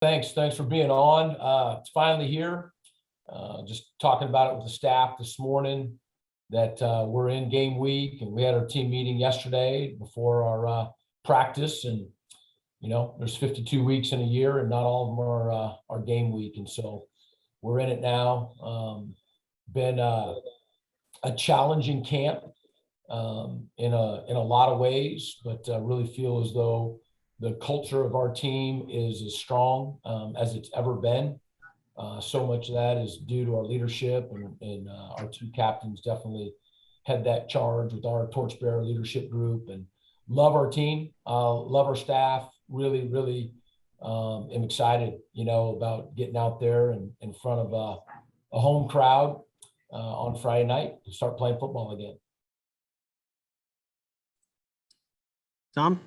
Thanks for being on. It's finally here. Just talking about it with the staff this morning that we're in game week, and we had our team meeting yesterday before our practice. And there's 52 weeks in a year, and not all of them are game week, and so we're in it now. Been a challenging camp in a lot of ways, but really feel as though the culture of our team is as strong as it's ever been. So much of that is due to our leadership, and our two captains definitely had that charge with our torchbearer leadership group, and love our team, love our staff. Really am excited, about getting out there and in front of a home crowd on Friday night to start playing football again. Tom?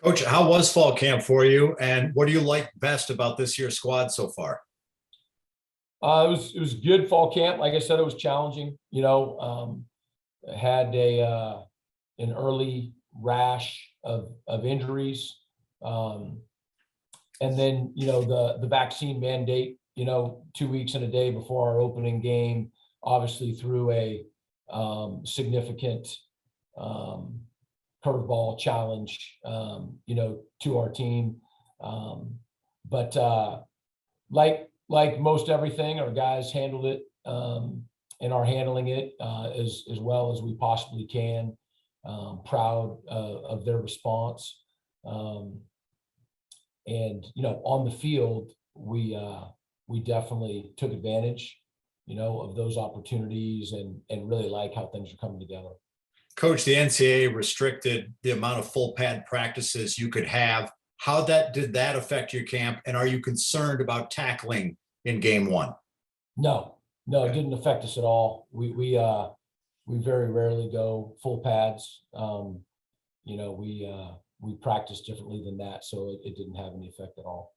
Coach, how was fall camp for you, and what do you like best about this year's squad so far? It was good fall camp. Like I said, it was challenging. Had an early rash of injuries, and then the vaccine mandate. 2 weeks and a day before our opening game, obviously threw a significant curveball challenge, to our team. But like most everything, our guys handled it and are handling it as well as we possibly can. Proud of their response. And on the field, we definitely took advantage, of those opportunities, and really like how things are coming together. Coach, the NCAA restricted the amount of full pad practices you could have. How did that affect your camp? And are you concerned about tackling in game one? No, it didn't affect us at all. We very rarely go full pads. We practice differently than that, so it didn't have any effect at all.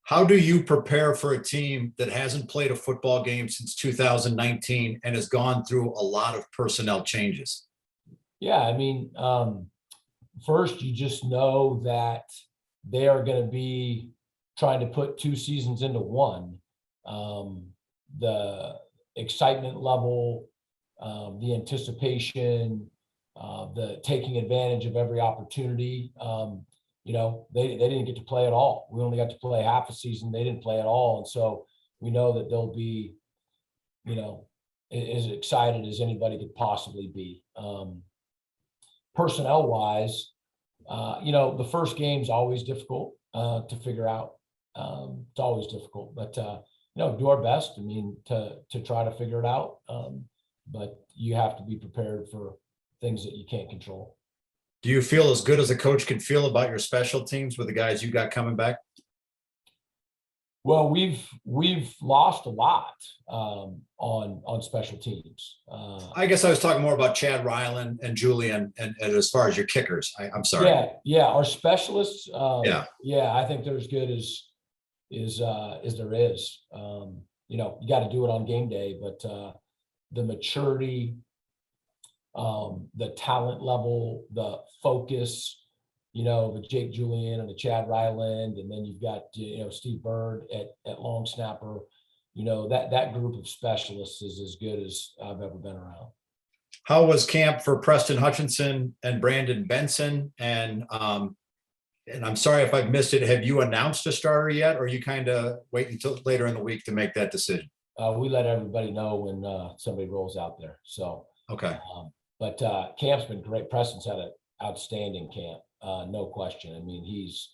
How do you prepare for a team that hasn't played a football game since 2019 and has gone through a lot of personnel changes? Yeah, first, you just know that they are going to be trying to put two seasons into one. The excitement level, the anticipation, the taking advantage of every opportunity. They didn't get to play at all. We only got to play half a season. They didn't play at all. And so we know that they'll be, as excited as anybody could possibly be. Personnel wise, the first game's always difficult to figure out. It's always difficult, but do our best. To try to figure it out. But you have to be prepared for things that you can't control. Do you feel as good as a coach can feel about your special teams with the guys you got coming back? Well, we've lost a lot on special tems. I guess I was talking more about Chad Ryland and Julian, and as far as your kickers. I'm sorry. Yeah. Our specialists. Yeah, I think they're as good as there is. You got to do it on game day, but the maturity, the talent level, the focus, the Jake Julian and the Chad Ryland, and then you've got Steve Bird at long snapper. That group of specialists is as good as I've ever been around. How was camp for Preston Hutchinson and Brandon Benson? And I'm sorry if I've missed it. Have you announced a starter yet, or are you kind of wait until later in the week to make that decision? We let everybody know when somebody rolls out there. So okay. But camp's been great. Preston's had an outstanding camp, no question. He's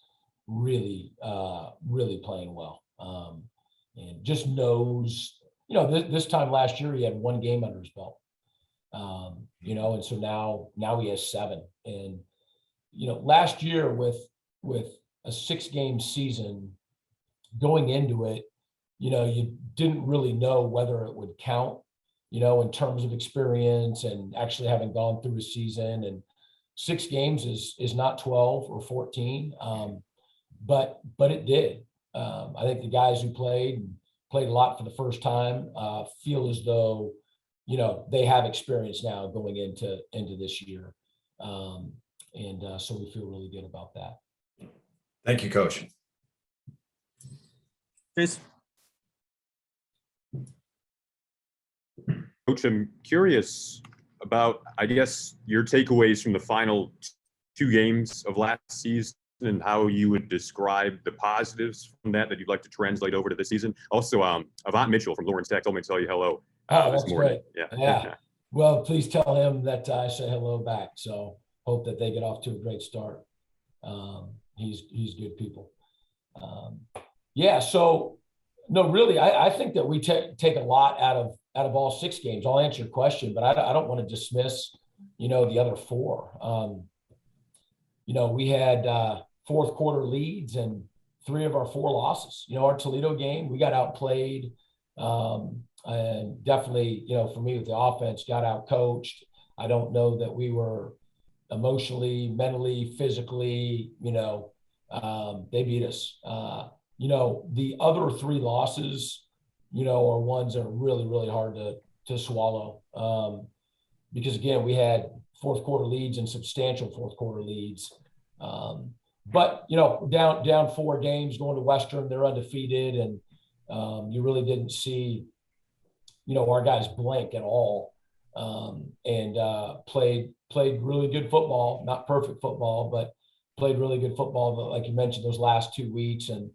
really playing well, and just knows. This time last year he had one game under his belt, and so now he has 7. And last year with a 6-game season going into it, you didn't really know whether it would count. In terms of experience and actually having gone through a season, and 6 games is not 12 or 14. But it did. I think the guys who played a lot for the first time feel as though, they have experience now going into this year. So we feel really good about that. Thank you, Coach. Chase? Coach, I'm curious about, I guess, your takeaways from the final two games of last season and how you would describe the positives from that you'd like to translate over to this season. Also, Avant Mitchell from Lawrence Tech told me to tell you hello this morning. Great. Yeah. Well, please tell him that I say hello back. So hope that they get off to a great start. He's good people. So no, really, I think that we take a lot out of all 6 games. I'll answer your question, but I don't want to dismiss, the other 4. We had fourth quarter leads and 3 of our 4 losses. Our Toledo game, we got outplayed. And definitely, for me with the offense, got out coached. I don't know that we were emotionally, mentally, physically, they beat us. The other 3 losses, are ones that are really, really hard to swallow. Because again, we had fourth quarter leads and substantial fourth quarter leads. But down 4 games going to Western, they're undefeated, and you really didn't see, our guys blink at all. And played really good football, not perfect football, but played really good football. But like you mentioned, those last 2 weeks, and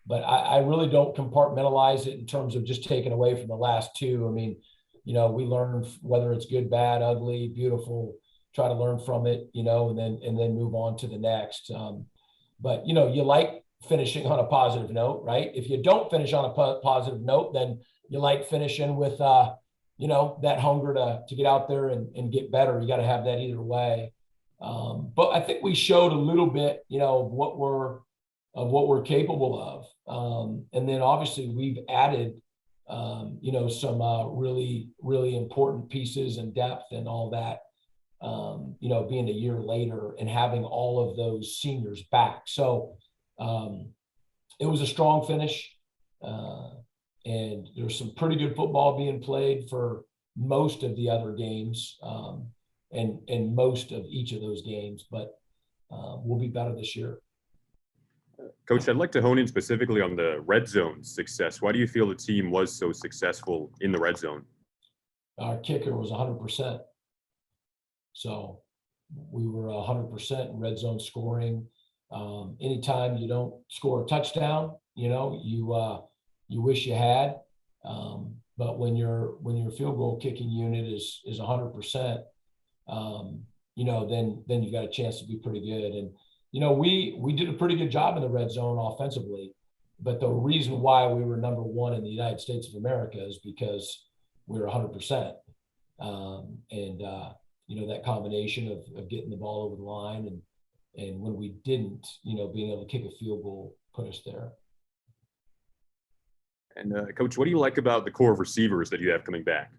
but I really don't compartmentalize it in terms of just taking away from the last 2. I mean, we learn whether it's good, bad, ugly, beautiful, try to learn from it, and then move on to the next. But you like finishing on a positive note, right? If you don't finish on a positive note, then you like finishing with that hunger to get out there and get better. You got to have that either way. But I think we showed a little bit, of what we're capable of. And then obviously we've added, some really, really important pieces and depth and all that, being a year later and having all of those seniors back. So it was a strong finish. And there's some pretty good football being played for most of the other games, and most of each of those games, but we'll be better this year. Coach, I'd like to hone in specifically on the red zone success. Why do you feel the team was so successful in the red zone? Our kicker was 100%. So we were 100% in red zone scoring. Anytime you don't score a touchdown, you wish you had. But when your field goal kicking unit is 100%, then you've got a chance to be pretty good. And we did a pretty good job in the red zone offensively, but the reason why we were number 1 in the United States of America is because we were 100%. That combination of getting the ball over the line and when we didn't, being able to kick a field goal put us there. And Coach, what do you like about the core of receivers that you have coming back?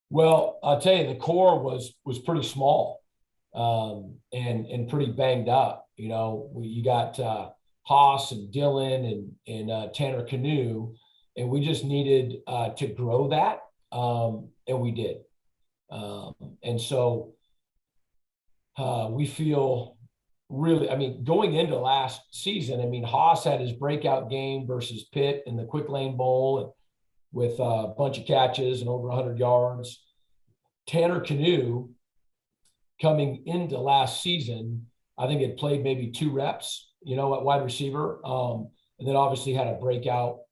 Well, I'll tell you, the core was pretty small, and pretty banged up. You got Haas and Dylan and Tanner Canoe, and we just needed to grow that, and we did. And so we feel really, going into last season, Haas had his breakout game versus Pitt in the Quick Lane Bowl with a bunch of catches and over 100 yards. Tanner Canoe, coming into last season, I think had played maybe 2 reps, at wide receiver. And then obviously had a breakout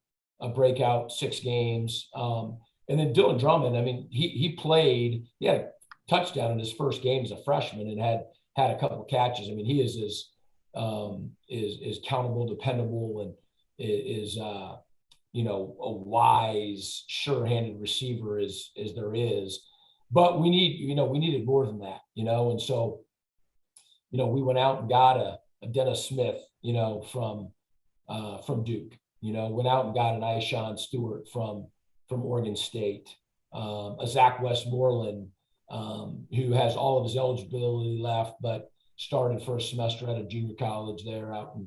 6 games. And then Dylan Drummond, he had a touchdown in his first game as a freshman and had a couple of catches. He is countable, dependable, and is a wise, sure-handed receiver as there is. But we needed more than that, and so, we went out and got a Dennis Smith, from Duke, went out and got an Ishawn Stewart from Oregon State, a Zach Westmoreland, who has all of his eligibility left, but started first semester at a junior college there out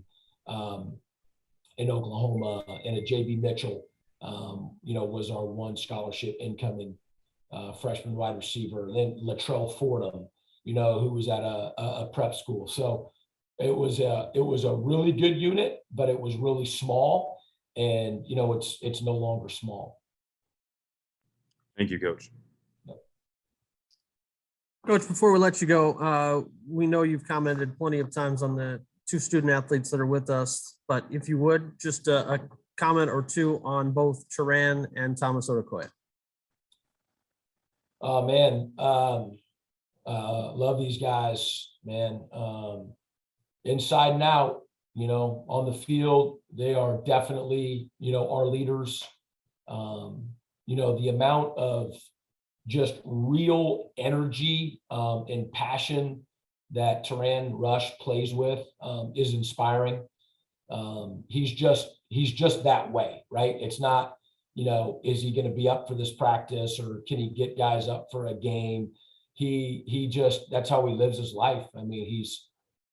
in Oklahoma, and a JB Mitchell, was our one scholarship incoming freshman wide receiver. And then Latrell Fordham, who was at a prep school. So it was a really good unit, but it was really small, and it's no longer small. Thank you, Coach. Coach, before we let you go, we know you've commented plenty of times on the two student athletes that are with us, but if you would, just a comment or two on both Turan and Thomas Odukoya. Oh man, love these guys, man. Inside and out, on the field, they are definitely, our leaders. The amount of just real energy and passion that Turan Rush plays with is inspiring. He's just that way, right? It's not, is he going to be up for this practice, or can he get guys up for a game? That's how he lives his life. I mean,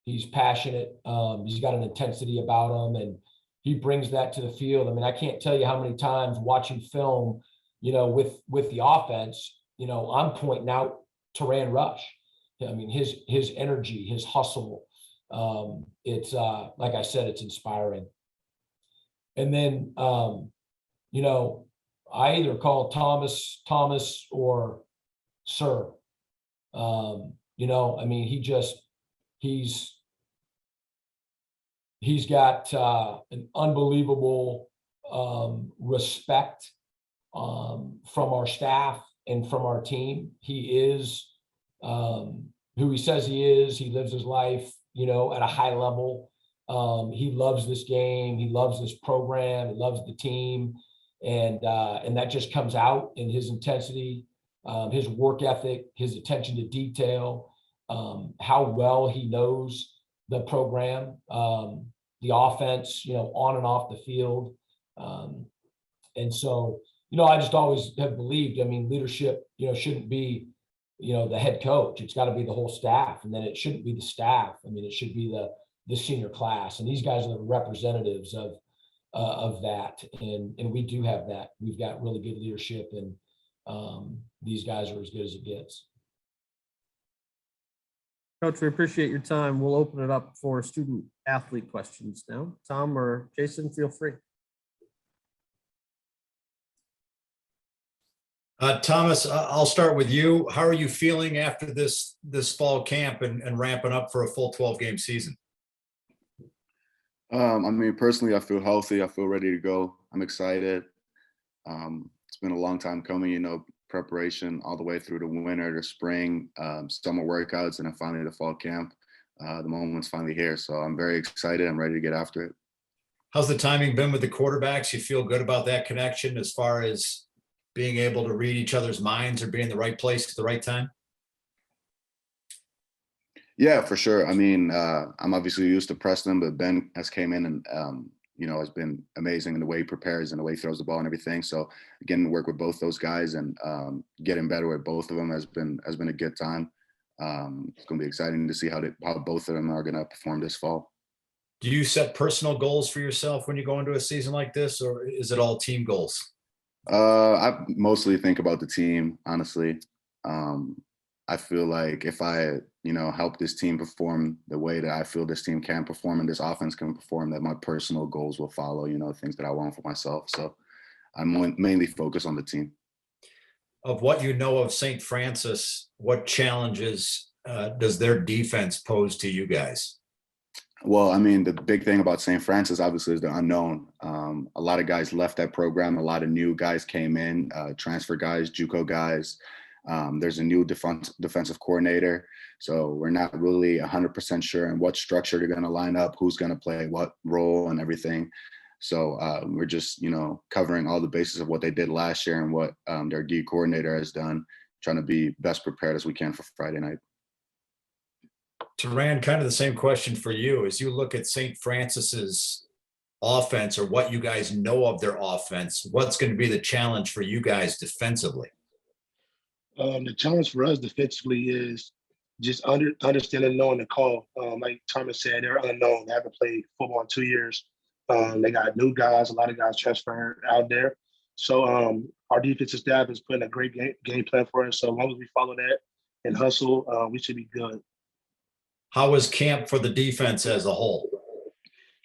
he's passionate. He's got an intensity about him, and he brings that to the field. I mean, I can't tell you how many times watching film, with the offense, I'm pointing out Turan Rush. I mean, his energy, his hustle. It's like I said, it's inspiring. And then, I either call Thomas or Sir. I mean, he's got an unbelievable respect from our staff and from our team. He is who he says he is. He lives his life, at a high level. He loves this game. He loves this program. He loves the team. And that just comes out in his intensity, his work ethic, his attention to detail, how well he knows the program, the offense, on and off the field. And so, I just always have believed, I mean, leadership, shouldn't be, the head coach. It's got to be the whole staff. And then it shouldn't be the staff. I mean, it should be the senior class. And these guys are the representatives of that. And we do have that. We've got really good leadership, and these guys are as good as it gets. Coach, we appreciate your time. We'll open it up for student athlete questions now. Tom or Jason, feel free. Thomas, I'll start with you. How are you feeling after this fall camp and ramping up for a full 12-game season? I mean, personally, I feel healthy. I feel ready to go. I'm excited. It's been a long time coming, preparation all the way through the winter, the spring, summer workouts, and then finally the fall camp. The moment's finally here. So I'm very excited. I'm ready to get after it. How's the timing been with the quarterbacks? You feel good about that connection as far as being able to read each other's minds or be in the right place at the right time? Yeah, for sure. I mean, I'm obviously used to Preston, but Ben has came in and, has been amazing in the way he prepares and the way he throws the ball and everything. So getting to work with both those guys and getting better with both of them has been a good time. It's going to be exciting to see how both of them are going to perform this fall. Do you set personal goals for yourself when you go into a season like this, or is it all team goals? I mostly think about the team, honestly. I feel like if I, help this team perform the way that I feel this team can perform and this offense can perform, that my personal goals will follow, things that I want for myself. So I'm mainly focused on the team. Of what you know of St. Francis, what challenges does their defense pose to you guys? Well, I mean, the big thing about St. Francis, obviously, is the unknown. A lot of guys left that program. A lot of new guys came in, transfer guys, JUCO guys. There's a new defensive coordinator. So we're not really 100% sure in what structure they're going to line up, who's going to play what role and everything. So we're just, covering all the bases of what they did last year and what their D coordinator has done, trying to be best prepared as we can for Friday night. Turan, kind of the same question for you. As you look at St. Francis's offense, or what you guys know of their offense, what's going to be the challenge for you guys defensively? The challenge for us defensively is just understanding, knowing the call. Like Thomas said, they're unknown. They haven't played football in 2 years. They got new guys, a lot of guys transferring out there. So our defensive staff is putting a great game plan for us. So as long as we follow that and hustle, we should be good. How was camp for the defense as a whole?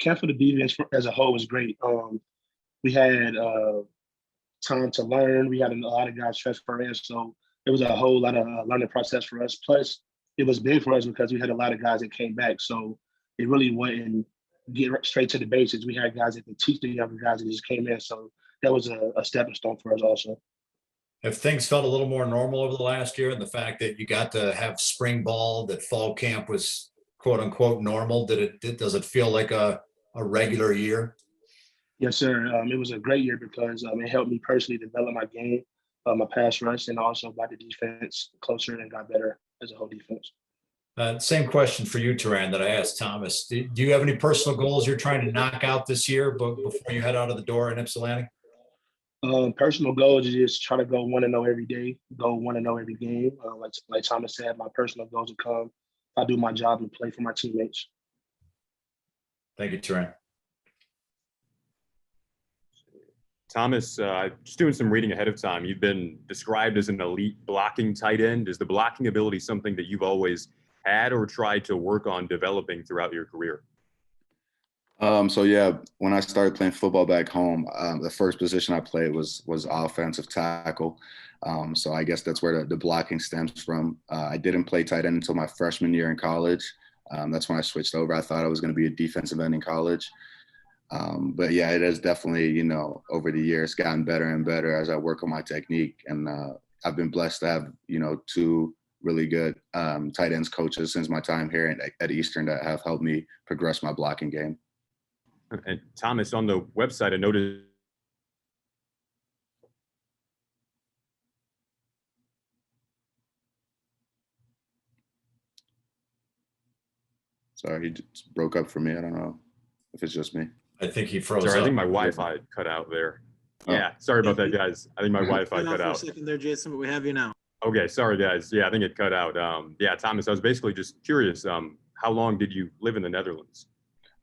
Camp for the defense as a whole was great. We had time to learn. We had a lot of guys transfer in, so it was a whole lot of learning process for us. Plus, it was big for us because we had a lot of guys that came back, so it really wasn't get straight to the basics. We had guys that could teach the younger guys that just came in, so that was a stepping stone for us also. Have things felt a little more normal over the last year, and the fact that you got to have spring ball, that fall camp was quote unquote normal? Does it feel like a regular year? Yes, sir. It was a great year because it helped me personally develop my game, my pass rush, and also got the defense closer and got better as a whole defense. Same question for you, Turan, that I asked Thomas. Do you have any personal goals you're trying to knock out this year before you head out of the door in Ypsilanti? Personal goals is just try to go 1-0 every day, go 1-0 every game. Like Thomas said, my personal goals will come if I do my job and play for my teammates. Thank you, Turan. Thomas, just doing some reading ahead of time. You've been described as an elite blocking tight end. Is the blocking ability something that you've always had or tried to work on developing throughout your career? So yeah, when I started playing football back home, the first position I played was offensive tackle. So I guess that's where the blocking stems from. I didn't play tight end until my freshman year in college. That's when I switched over. I thought I was going to be a defensive end in college. But yeah, it has definitely, over the years gotten better and better as I work on my technique. And I've been blessed to have, two really good tight ends coaches since my time here at Eastern that have helped me progress my blocking game. And Thomas, on the website, I noticed. Sorry, he just broke up for me. I don't know if it's just me. I think he froze Sorry, up. I think my Wi-Fi cut out there. Oh. Yeah, sorry about that, guys. I think my Wi-Fi Cut cut for a out. second there, Jason, but we have you now. Okay, sorry, guys. Yeah, I think it cut out. Yeah, Thomas, I was basically just curious. How long did you live in the Netherlands?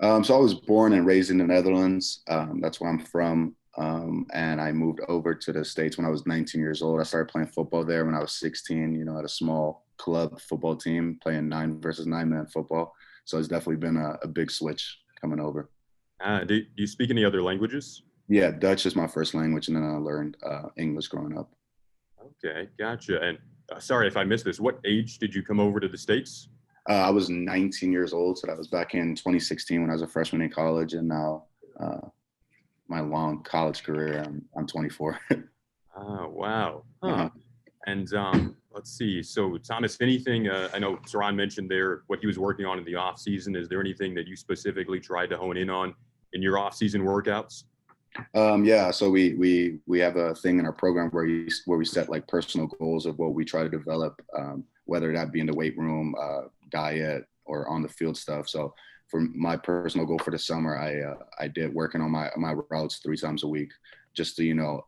So I was born and raised in the Netherlands. That's where I'm from. And I moved over to the States when I was 19 years old. I started playing football there when I was 16, at a small club football team playing 9 versus 9-man football. So it's definitely been a big switch coming over. Do you speak any other languages? Yeah, Dutch is my first language, and then I learned English growing up. Okay, gotcha. And sorry if I missed this. What age did you come over to the States? I was 19 years old, so that was back in 2016 when I was a freshman in college, and now my long college career, I'm 24. Oh, wow. Huh. Uh-huh. And let's see. So, Thomas, anything, I know Turan mentioned there what he was working on in the off season. Is there anything that you specifically tried to hone in on in your off season workouts? Yeah, so we have a thing in our program where we set like personal goals of what we try to develop, whether that be in the weight room, diet, or on the field stuff. So for my personal goal for the summer, I did working on my routes 3 times a week, just to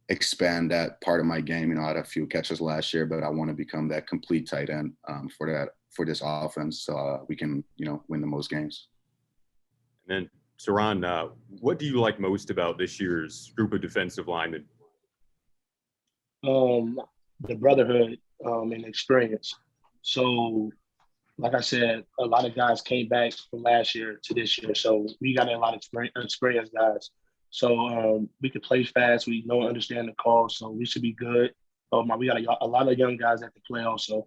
expand that part of my game. I had a few catches last year, but I want to become that complete tight end for this offense, so we can win the most games. And then, Turan, what do you like most about this year's group of defensive linemen? The brotherhood and experience. So, like I said, a lot of guys came back from last year to this year, so we got a lot of experienced guys. So we can play fast. We know and understand the call, so we should be good. We got a lot of young guys that can play also.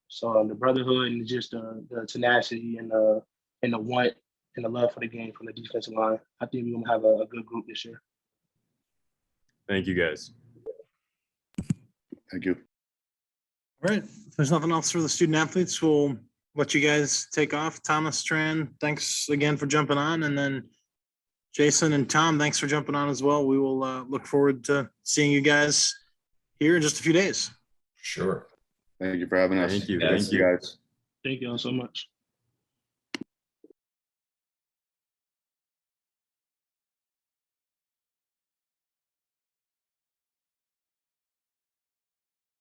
So the brotherhood and just the tenacity and the want and the love for the game from the defensive line. I think we're gonna have a good group this year. Thank you, guys. Thank you. All right. If there's nothing else for the student athletes, we'll let you guys take off. Thomas, Turan, thanks again for jumping on. And then Jason and Tom, thanks for jumping on as well. We will look forward to seeing you guys here in just a few days. Sure. Thank you for having us. Thank you. Yes. Thank you. Guys. Thank you all so much.